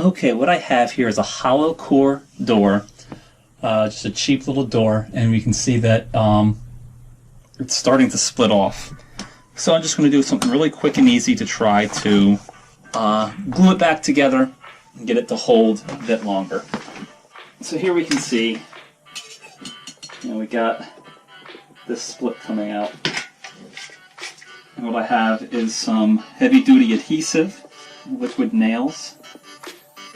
Okay, what I have here is a hollow core door, just a cheap little door, and we can see that it's starting to split off. So I'm just going to do something really quick and easy to try to glue it back together and get it to hold a bit longer. So here we can see, we got this split coming out. And what I have is some heavy-duty adhesive, liquid nails.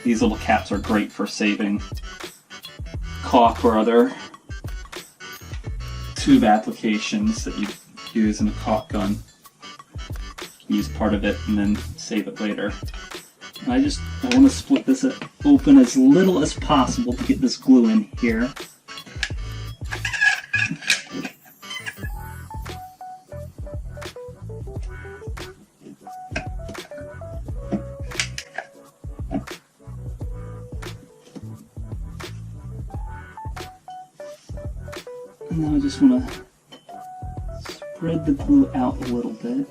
These little caps are great for saving caulk or other tube applications that you use in a caulk gun. You can use part of it and then save it later. And I want to split this open as little as possible to get this glue in here. And now I just want to spread the glue out a little bit.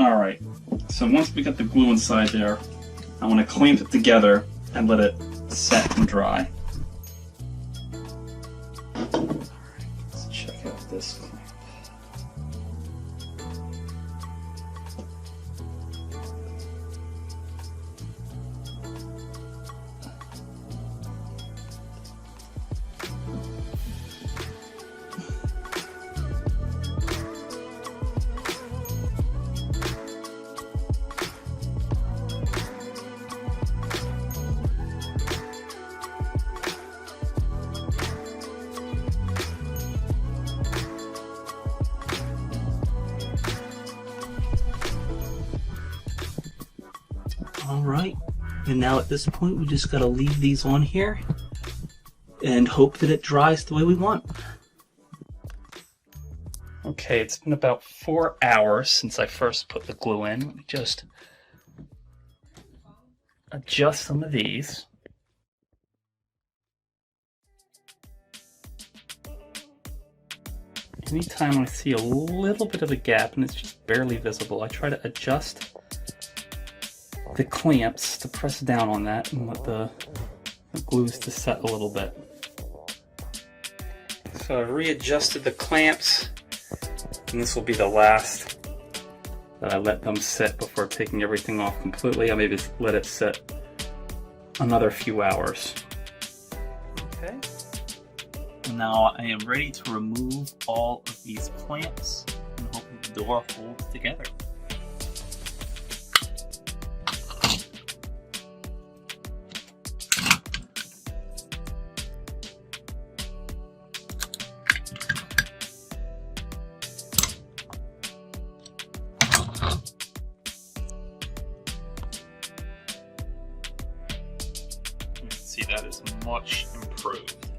Alright, so once we got the glue inside there, I want to clamp it together and let it set and dry. Let's check out this clamp. Alright, and now at this point we just gotta leave these on here and hope that it dries the way we want. Okay, it's been about 4 hours since I first put the glue in. Let me just adjust some of these. Anytime I see a little bit of a gap and it's just barely visible, I try to adjust the clamps to press down on that and let the glues to set a little bit. So I readjusted the clamps, and this will be the last that I let them sit before taking everything off completely. I'll maybe let it sit another few hours. Okay. Now I am ready to remove all of these clamps and hope the door holds together. See, that is much improved.